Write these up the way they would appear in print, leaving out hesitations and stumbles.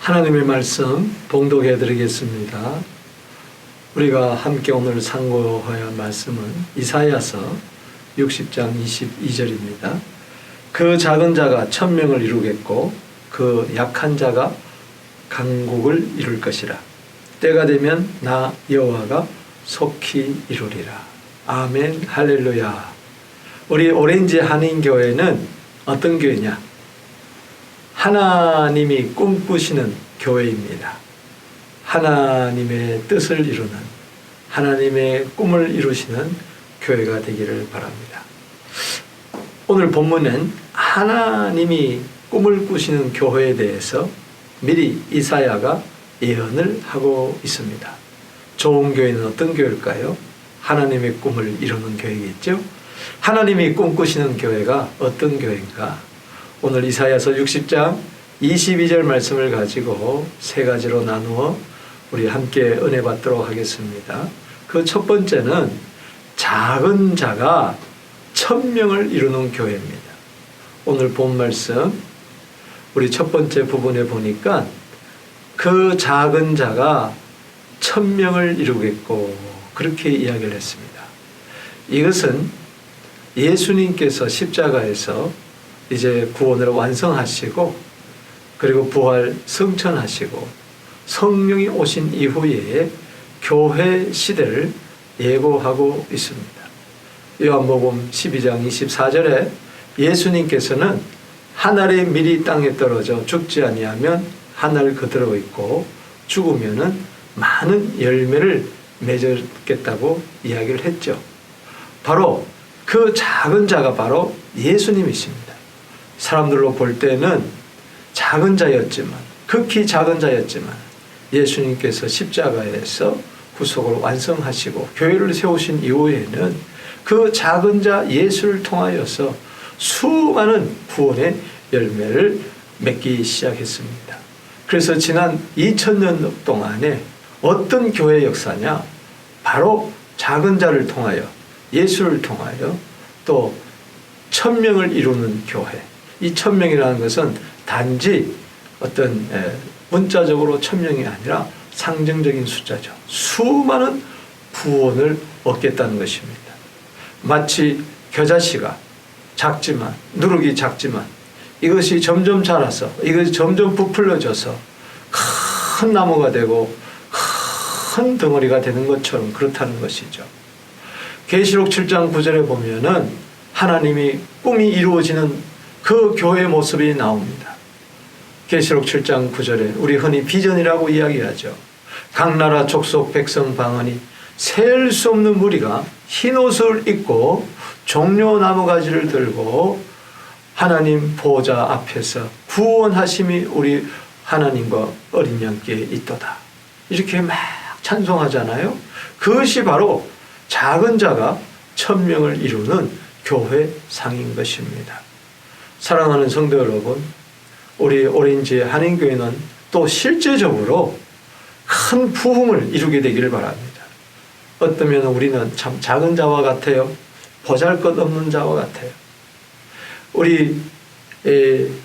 하나님의 말씀 봉독해 드리겠습니다. 우리가 함께 오늘 상고해야 할 말씀은 이사야서 60장 22절입니다. 그 작은 자가 1000명을 이루겠고 그 약한 자가 강국을 이룰 것이라. 때가 되면 나 여호와가 속히 이루리라. 아멘, 할렐루야. 우리 오렌지 한인교회는 어떤 교회냐? 하나님이 꿈꾸시는 교회입니다. 하나님의 뜻을 이루는, 하나님의 꿈을 이루시는 교회가 되기를 바랍니다. 오늘 본문은 하나님이 꿈을 꾸시는 교회에 대해서 미리 이사야가 예언을 하고 있습니다. 좋은 교회는 어떤 교회일까요? 하나님의 꿈을 이루는 교회겠죠? 하나님이 꿈꾸시는 교회가 어떤 교회인가? 오늘 이사야서 60장 22절 말씀을 가지고 세 가지로 나누어 우리 함께 은혜 받도록 하겠습니다. 그 첫 번째는 작은 자가 1000명을 이루는 교회입니다. 오늘 본 말씀 우리 첫 번째 부분에 보니까 그 작은 자가 1000명을 이루겠고 그렇게 이야기를 했습니다. 이것은 예수님께서 십자가에서 이제 구원을 완성하시고 그리고 부활 승천하시고 성령이 오신 이후에 교회 시대를 예고하고 있습니다. 요한복음 12장 24절에 예수님께서는 한 알이 미리 땅에 떨어져 죽지 아니하면 한 알 그대로 있고 죽으면은 많은 열매를 맺겠다고 이야기를 했죠. 바로 그 작은 자가 바로 예수님이십니다. 사람들로 볼 때는 작은 자였지만, 극히 작은 자였지만 예수님께서 십자가에서 구속을 완성하시고 교회를 세우신 이후에는 그 작은 자 예수를 통하여서 수많은 구원의 열매를 맺기 시작했습니다. 그래서 지난 2000년 동안에 어떤 교회 역사냐? 바로 작은 자를 통하여, 예수를 통하여 또 1000명을 이루는 교회. 이 1000명이라는 것은 단지 어떤 문자적으로 1000명이 아니라 상징적인 숫자죠. 수많은 구원을 얻겠다는 것입니다. 마치 겨자씨가 작지만, 누룩이 작지만 이것이 점점 자라서 이것이 점점 부풀려져서 큰 나무가 되고 큰 덩어리가 되는 것처럼 그렇다는 것이죠. 계시록 7장 9절에 보면은 하나님이 꿈이 이루어지는 그 교회의 모습이 나옵니다. 계시록 7장 9절에 우리 흔히 비전이라고 이야기하죠. 각 나라 족속 백성 방언이 셀 수 없는 무리가 흰 옷을 입고 종려 나무가지를 들고 하나님 보호자 앞에서 구원하심이 우리 하나님과 어린 양께 있도다. 이렇게 막 찬송하잖아요. 그것이 바로 작은 자가 1000명을 이루는 교회 상인 것입니다. 사랑하는 성도 여러분, 우리 오렌지 한인교회는 또 실제적으로 큰 부흥을 이루게 되기를 바랍니다. 어쩌면 우리는 참 작은 자와 같아요. 보잘것없는 자와 같아요. 우리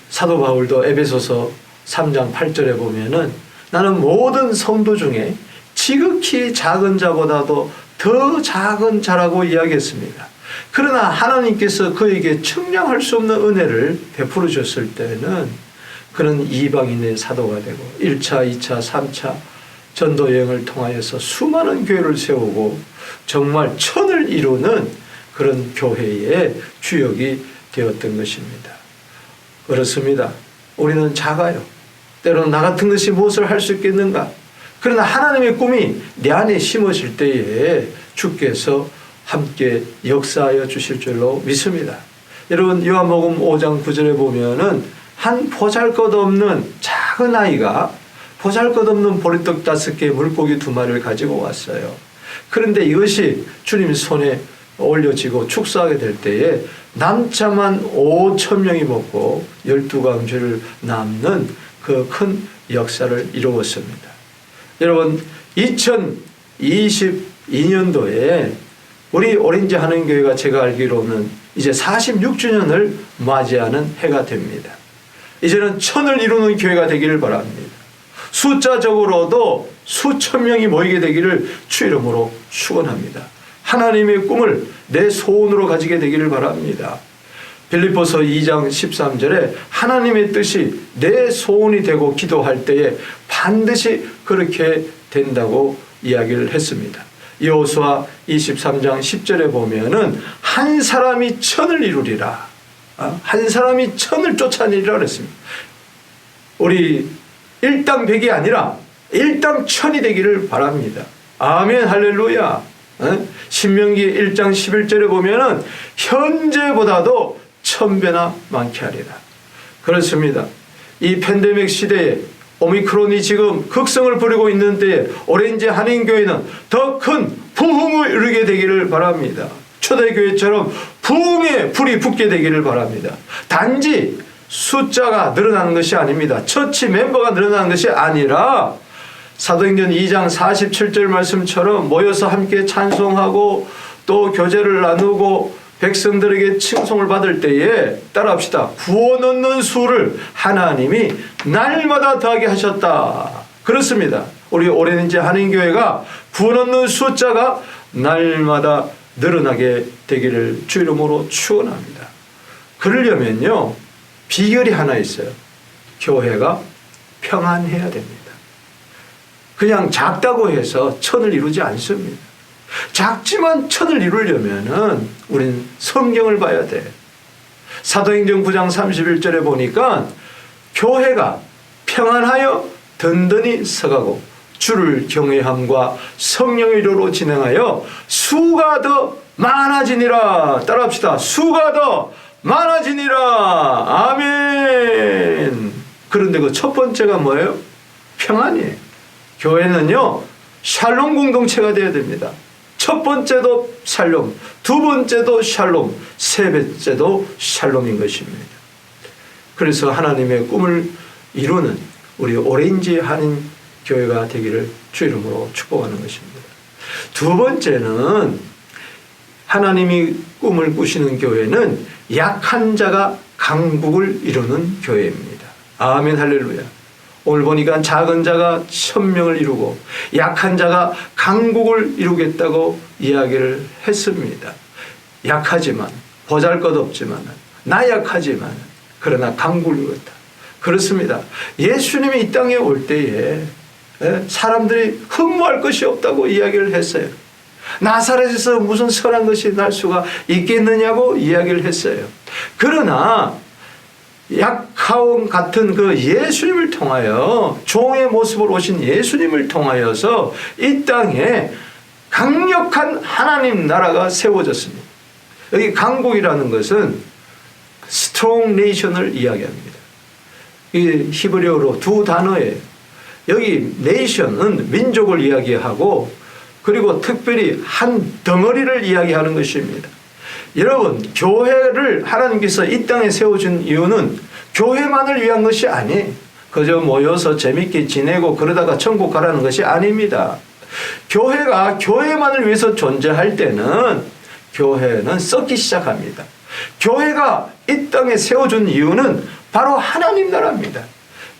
사도 바울도 에베소서 3장 8절에 보면은 나는 모든 성도 중에 지극히 작은 자보다도 더 작은 자라고 이야기했습니다. 그러나 하나님께서 그에게 측량할 수 없는 은혜를 베풀어 줬을 때는 그는 이방인의 사도가 되고 1차, 2차, 3차 전도 여행을 통하여서 수많은 교회를 세우고 정말 천을 이루는 그런 교회의 주역이 되었던 것입니다. 그렇습니다. 우리는 작아요. 때로는 나 같은 것이 무엇을 할 수 있겠는가? 그러나 하나님의 꿈이 내 안에 심어질 때에 주께서 함께 역사하여 주실 줄로 믿습니다. 여러분 요한복음 5장 9절에 보면은 한 보잘것없는 작은 아이가 보잘것없는 보리떡 5개 물고기 2마리를 가지고 왔어요. 그런데 이것이 주님 손에 올려지고 축사하게 될 때에 남자만 5000명이 먹고 12광주를 남는 그 큰 역사를 이루었습니다. 여러분 2022년도에 우리 오렌지 한인교회가 제가 알기로는 이제 46주년을 맞이하는 해가 됩니다. 이제는 천을 이루는 교회가 되기를 바랍니다. 숫자적으로도 수천 명이 모이게 되기를 주 이름으로 축원합니다. 하나님의 꿈을 내 소원으로 가지게 되기를 바랍니다. 빌립보서 2장 13절에 하나님의 뜻이 내 소원이 되고 기도할 때에 반드시 그렇게 된다고 이야기를 했습니다. 여호수아 23장 10절에 보면은 한 사람이 천을 이루리라. 한 사람이 천을 쫓아내리라 그랬습니다. 우리 일당 백이 아니라 일당 천이 되기를 바랍니다. 아멘 할렐루야. 신명기 1장 11절에 보면은 현재보다도 1000배나 많게 하리라. 그렇습니다. 이 팬데믹 시대에 오미크론이 지금 극성을 부리고 있는 때에 오렌지 한인교회는 더 큰 부흥을 이루게 되기를 바랍니다. 초대교회처럼 부흥의 불이 붙게 되기를 바랍니다. 단지 숫자가 늘어나는 것이 아닙니다. 처치 멤버가 늘어나는 것이 아니라 사도행전 2장 47절 말씀처럼 모여서 함께 찬송하고 또 교제를 나누고 백성들에게 칭송을 받을 때에 따라합시다. 구원 얻는 수를 하나님이 날마다 더하게 하셨다. 그렇습니다. 우리 오렌지 한인교회가 구원 얻는 숫자가 날마다 늘어나게 되기를 주 이름으로 축원합니다. 그러려면요 비결이 하나 있어요. 교회가 평안해야 됩니다. 그냥 작다고 해서 천을 이루지 않습니다. 작지만 천을 이루려면은 우린 성경을 봐야 돼. 사도행전 9장 31절에 보니까 교회가 평안하여 든든히 서가고 주를 경외함과 성령의 일로로 진행하여 수가 더 많아지니라. 따라합시다. 수가 더 많아지니라. 아멘. 그런데 그 첫 번째가 뭐예요? 평안이에요. 교회는요 샬롬 공동체가 되어야 됩니다. 첫 번째도 샬롬, 두 번째도 샬롬, 세 번째도 샬롬인 것입니다. 그래서 하나님의 꿈을 이루는 우리 오렌지 한인 교회가 되기를 주 이름으로 축복하는 것입니다. 두 번째는 하나님이 꿈을 꾸시는 교회는 약한 자가 강국을 이루는 교회입니다. 아멘 할렐루야. 오늘 보니까 작은 자가 1000명을 이루고 약한 자가 강국을 이루겠다고 이야기를 했습니다. 약하지만 보잘것없지만 나약하지만 그러나 강국을 이루겠다. 그렇습니다. 예수님이 이 땅에 올 때에 사람들이 흠모할 것이 없다고 이야기를 했어요. 나사렛에서 무슨 선한 것이 날 수가 있겠느냐고 이야기를 했어요. 그러나 약하온 같은 그 예수님을 통하여 종의 모습으로 오신 예수님을 통하여서 이 땅에 강력한 하나님 나라가 세워졌습니다. 여기 강국이라는 것은 strong nation을 이야기합니다. 이 히브리어로 두 단어예요. 여기 nation은 민족을 이야기하고 그리고 특별히 한 덩어리를 이야기하는 것입니다. 여러분 교회를 하나님께서 이 땅에 세워준 이유는 교회만을 위한 것이 아니에요. 그저 모여서 재밌게 지내고 그러다가 천국 가라는 것이 아닙니다. 교회가 교회만을 위해서 존재할 때는 교회는 썩기 시작합니다. 교회가 이 땅에 세워준 이유는 바로 하나님 나라입니다.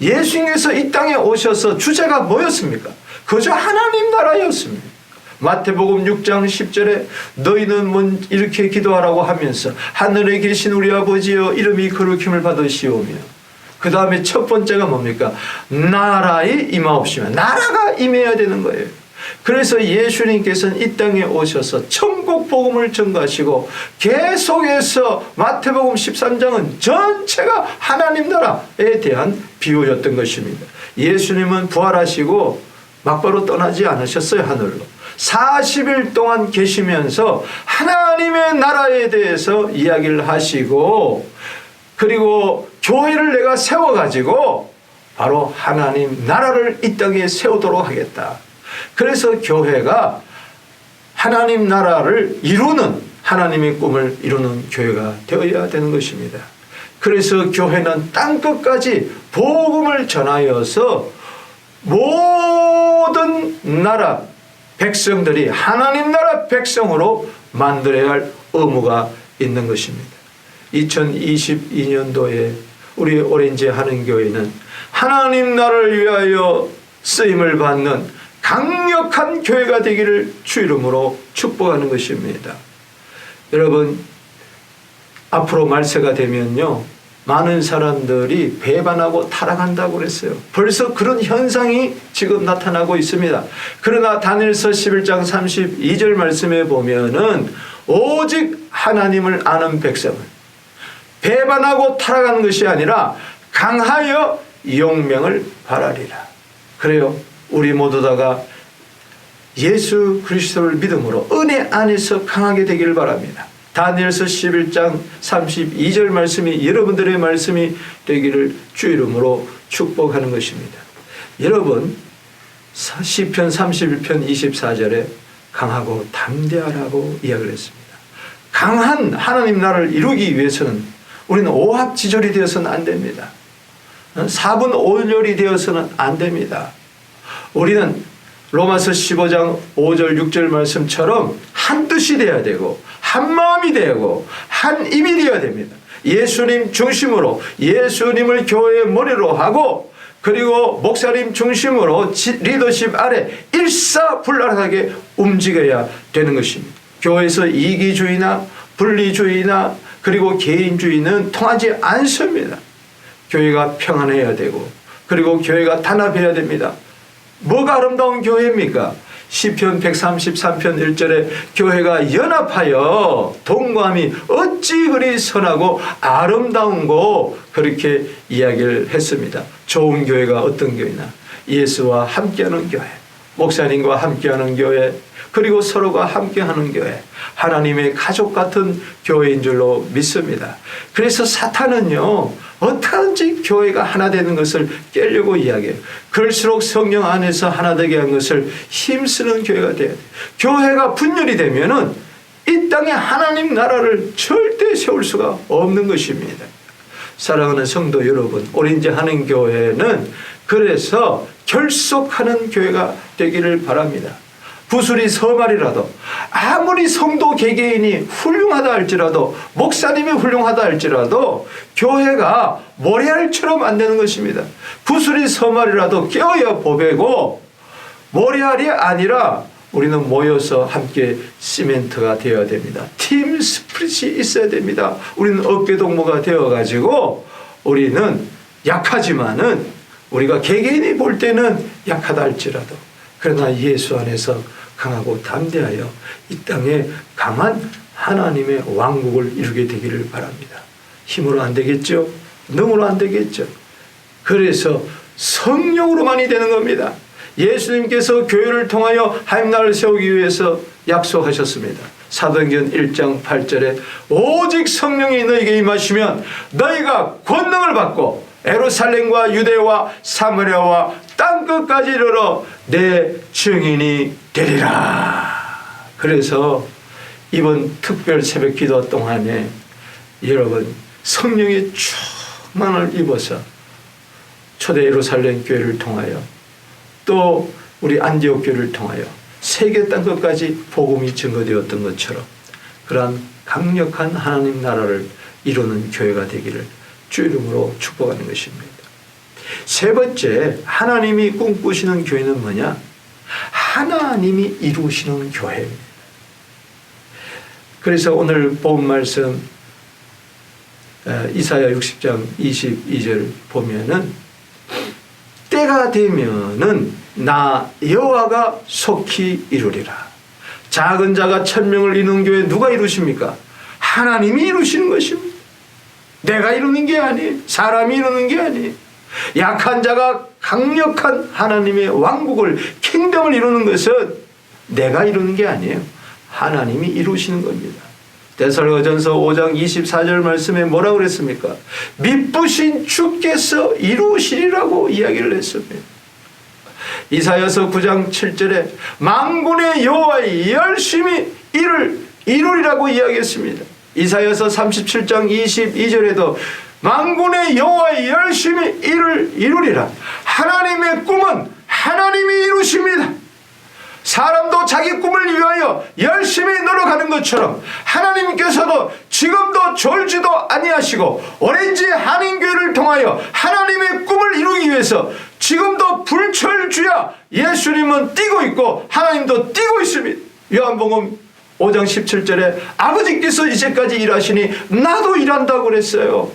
예수님께서 이 땅에 오셔서 주제가 뭐였습니까? 그저 하나님 나라였습니다. 마태복음 6장 10절에 너희는 이렇게 기도하라고 하면서 하늘에 계신 우리 아버지여 이름이 거룩힘을 받으시오며 그 다음에 첫 번째가 뭡니까? 나라의 임하옵시며 나라가 임해야 되는 거예요. 그래서 예수님께서는 이 땅에 오셔서 천국 복음을 전가하시고 계속해서 마태복음 13장은 전체가 하나님 나라에 대한 비유였던 것입니다. 예수님은 부활하시고 막바로 떠나지 않으셨어요. 하늘로 40일 동안 계시면서 하나님의 나라에 대해서 이야기를 하시고 그리고 교회를 내가 세워가지고 바로 하나님 나라를 이 땅에 세우도록 하겠다. 그래서 교회가 하나님 나라를 이루는 하나님의 꿈을 이루는 교회가 되어야 되는 것입니다. 그래서 교회는 땅끝까지 복음을 전하여서 모든 나라 백성들이 하나님 나라 백성으로 만들어야 할 의무가 있는 것입니다. 2022년도에 우리 오렌지 한인교회는 하나님 나라를 위하여 쓰임을 받는 강력한 교회가 되기를 주 이름으로 축복하는 것입니다. 여러분, 앞으로 말세가 되면요, 많은 사람들이 배반하고 타락한다고 그랬어요. 벌써 그런 현상이 지금 나타나고 있습니다. 그러나 다니엘서 11장 32절 말씀에 보면은 오직 하나님을 아는 백성은 배반하고 타락하는 것이 아니라 강하여 용명을 바라리라. 그래요. 우리 모두 다가 예수 그리스도를 믿음으로 은혜 안에서 강하게 되기를 바랍니다. 다니엘서 11장 32절 말씀이 여러분들의 말씀이 되기를 주 이름으로 축복하는 것입니다. 여러분, 시편 31편 24절에 강하고 담대하라고 이야기를 했습니다. 강한 하나님 나라를 이루기 위해서는 우리는 오합지졸이 되어서는 안 됩니다. 4분 5렬이 되어서는 안 됩니다. 우리는 로마서 15장 5절 6절 말씀처럼 한 뜻이 되어야 되고 한 마음이 되고 한 입이 되어야 됩니다. 예수님 중심으로 예수님을 교회의 머리로 하고 그리고 목사님 중심으로 리더십 아래 일사불란하게 움직여야 되는 것입니다. 교회에서 이기주의나 분리주의나 그리고 개인주의는 통하지 않습니다. 교회가 평안해야 되고 그리고 교회가 단합해야 됩니다. 뭐가 아름다운 교회입니까? 시편 133편 1절에 교회가 연합하여 동거함이 어찌 그리 선하고 아름다운고 그렇게 이야기를 했습니다. 좋은 교회가 어떤 교회나 예수와 함께하는 교회, 목사님과 함께하는 교회, 그리고 서로가 함께하는 교회, 하나님의 가족 같은 교회인 줄로 믿습니다. 그래서 사탄은요, 어떠한지 교회가 하나 되는 것을 깨려고 이야기해요. 그럴수록 성령 안에서 하나 되게 한 것을 힘쓰는 교회가 돼야 돼요. 교회가 분열이 되면은 이 땅에 하나님 나라를 절대 세울 수가 없는 것입니다. 사랑하는 성도 여러분, 오린지 하는 교회는 그래서 결속하는 교회가 되기를 바랍니다. 구슬이 서말이라도 아무리 성도 개개인이 훌륭하다 할지라도 목사님이 훌륭하다 할지라도 교회가 모래알처럼 안 되는 것입니다. 구슬이 서말이라도 깨어야 보배고 모래알이 아니라 우리는 모여서 함께 시멘트가 되어야 됩니다. 팀 스피릿이 있어야 됩니다. 우리는 어깨동무가 되어가지고 우리는 약하지만은 우리가 개개인이 볼 때는 약하다 할지라도 그러나 예수 안에서 강하고 담대하여 이 땅에 강한 하나님의 왕국을 이루게 되기를 바랍니다. 힘으로 안 되겠죠? 능으로 안 되겠죠? 그래서 성령으로만이 되는 겁니다. 예수님께서 교회를 통하여 하나님나라를 세우기 위해서 약속하셨습니다. 사도행전 1장 8절에 오직 성령이 너희에게 임하시면 너희가 권능을 받고 예루살렘과 유대와 사마리아와 땅끝까지 이르러 내 증인이 되리라. 그래서 이번 특별 새벽 기도 동안에 여러분 성령의 충만을 입어서 초대 예루살렘 교회를 통하여 또 우리 안디옥 교회를 통하여 세계 땅끝까지 복음이 증거되었던 것처럼 그러한 강력한 하나님 나라를 이루는 교회가 되기를 주 이름으로 축복하는 것입니다. 세 번째, 하나님이 꿈꾸시는 교회는 뭐냐? 하나님이 이루시는 교회입니다. 그래서 오늘 본 말씀 이사야 60장 22절 보면은 때가 되면은 나 여호와가 속히 이루리라. 작은 자가 1000명을 이루는 교회 누가 이루십니까? 하나님이 이루시는 것입니다. 내가 이루는 게 아니에요. 사람이 이루는 게 아니에요. 약한 자가 강력한 하나님의 왕국을 킹덤을 이루는 것은 내가 이루는 게 아니에요. 하나님이 이루시는 겁니다. 데살로니가전서 5장 24절 말씀에 뭐라고 그랬습니까? 미쁘신 주께서 이루시리라고 이야기를 했습니다. 이사야서 9장 7절에 만군의 여호와의 열심히 이루리라고 이야기했습니다. 이사야서 37장 22절에도 만군의 여호와의 열심히 이루리라. 하나님의 꿈은 하나님이 이루십니다. 사람도 자기 꿈을 위하여 열심히 노력하는 것처럼 하나님께서도 지금도 졸지도 아니하시고 오렌지 한인교회를 통하여 하나님의 꿈을 이루기 위해서 지금도 불철주야 예수님은 뛰고 있고 하나님도 뛰고 있습니다. 요한복음 5장 17절에 아버지께서 이제까지 일하시니 나도 일한다고 그랬어요.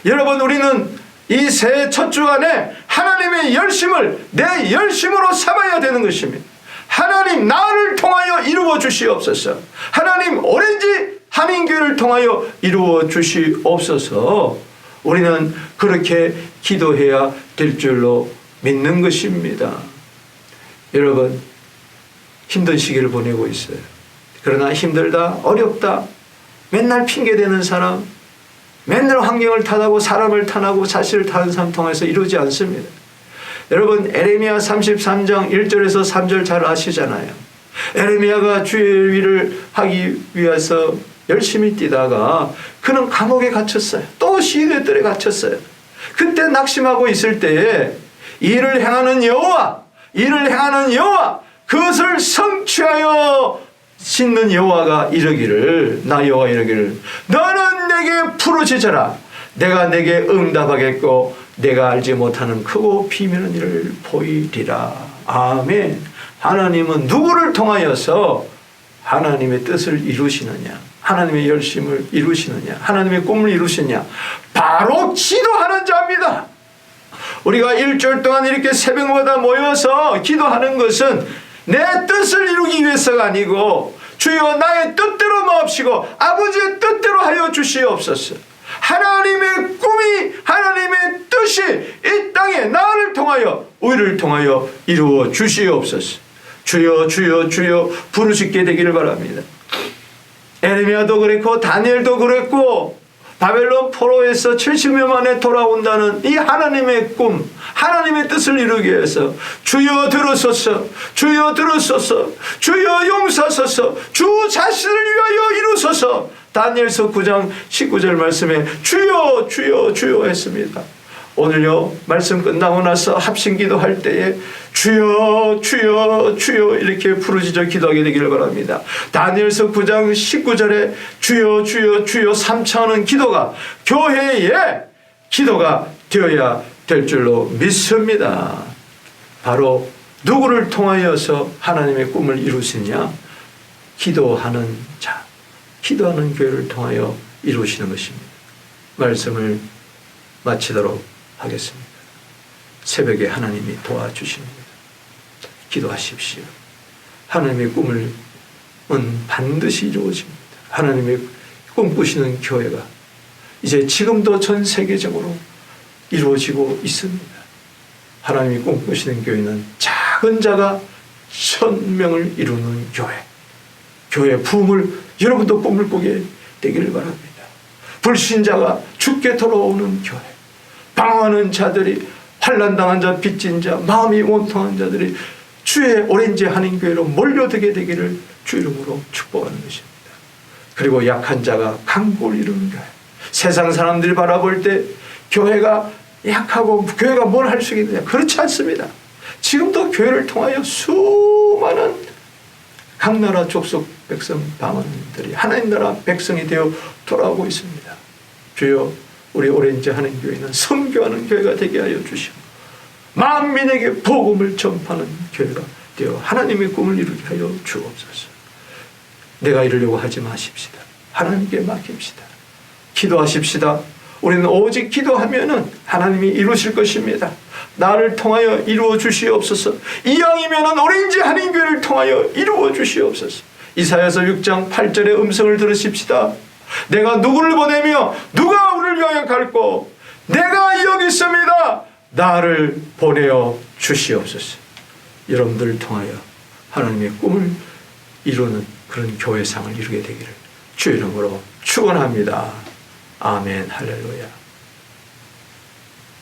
여러분, 우리는 이 새해 첫 주간에 하나님의 열심을 내 열심으로 삼아야 되는 것입니다. 하나님, 나를 통하여 이루어 주시옵소서. 하나님, 오렌지 한인교회를 통하여 이루어 주시옵소서. 우리는 그렇게 기도해야 될 줄로 믿는 것입니다. 여러분, 힘든 시기를 보내고 있어요. 그러나 힘들다, 어렵다, 맨날 핑계대는 사람, 맨날 환경을 탓하고 사람을 탓하고 자신을 탓하는 사람 통해서 이루지 않습니다. 여러분, 에레미야 33장 1절에서 3절 잘 아시잖아요. 에레미야가 주의 일을 하기 위해서 열심히 뛰다가 그는 감옥에 갇혔어요. 또 시내들에 갇혔어요. 그때 낙심하고 있을 때에 이를 행하는 여호와, 그것을 성취하여 씻는 여호와가 이르기를, 나 여호와 이르기를, 너는 내게 부르짖어라. 내가 내게 응답하겠고 내가 알지 못하는 크고 비밀한 일을 보이리라. 아멘. 하나님은 누구를 통하여서 하나님의 뜻을 이루시느냐, 하나님의 열심을 이루시느냐, 하나님의 꿈을 이루시느냐? 바로 기도하는 자입니다. 우리가 일주일 동안 이렇게 새벽마다 모여서 기도하는 것은 내 뜻을 이루기 위해서가 아니고, 주여 나의 뜻대로 마옵시고 아버지의 뜻대로 하여 주시옵소서. 하나님의 꿈이, 하나님의 뜻이 이 땅에 나를 통하여, 우리를 통하여 이루어 주시옵소서. 주여 주여 주여 부르짖게 되기를 바랍니다. 에레미야도 그랬고 다니엘도 그랬고, 바벨론 포로에서 70년 만에 돌아온다는 이 하나님의 꿈, 하나님의 뜻을 이루기 위해서 주여 들으소서, 주여 들으소서, 주여 용서하소서, 주 자신을 위하여 이루소서. 다니엘서 9장 19절 말씀에 주여 주여 주여 했습니다. 오늘요, 말씀 끝나고 나서 합심기도 할 때에 주여 주여 주여 이렇게 부르짖어 기도하게 되기를 바랍니다. 다니엘서 9장 19절에 주여 주여 주여 삼창하는 기도가 교회의 기도가 되어야 될 줄로 믿습니다. 바로 누구를 통하여서 하나님의 꿈을 이루시냐? 기도하는 자, 기도하는 교회를 통하여 이루시는 것입니다. 말씀을 마치도록 하겠습니다. 새벽에 하나님이 도와주십니다. 기도하십시오. 하나님의 꿈은 반드시 이루어집니다. 하나님의 꿈꾸시는 교회가 이제 지금도 전 세계적으로 이루어지고 있습니다. 하나님이 꿈꾸시는 교회는 작은 자가 1000명을 이루는 교회, 교회의 부흥을 여러분도 꿈을 꾸게 되기를 바랍니다. 불신자가 죽게 돌아오는 교회, 방황하는 자들이, 환난당한 자, 빚진 자, 마음이 원통한 자들이 주의 오렌지 한인교회로 몰려들게 되기를 주 이름으로 축복하는 것입니다. 그리고 약한 자가 강국을 이루는 교회, 세상 사람들이 바라볼 때 교회가 약하고 교회가 뭘 할 수 있느냐, 그렇지 않습니다. 지금도 교회를 통하여 수많은 각 나라 족속 백성 방언들이 하나님 나라 백성이 되어 돌아오고 있습니다. 주여, 우리 오렌지 하는 교회는 선교하는 교회가 되게 하여 주시고 만민에게 복음을 전파하는 교회가 되어 하나님의 꿈을 이루게 하여 주옵소서. 내가 이루려고 하지 마십시다. 하나님께 맡깁시다. 기도하십시다. 우리는 오직 기도하면은 하나님이 이루실 것입니다. 나를 통하여 이루어 주시옵소서. 이왕이면은 오렌지 한인교회를 통하여 이루어 주시옵소서. 이사야서 6장 8절의 음성을 들으십시다. 내가 누구를 보내며 누가 우리를 위하여 갈고, 내가 여기 있습니다. 나를 보내어 주시옵소서. 여러분들을 통하여 하나님의 꿈을 이루는 그런 교회상을 이루게 되기를 주 이름으로 축원합니다. 아멘. 할렐루야.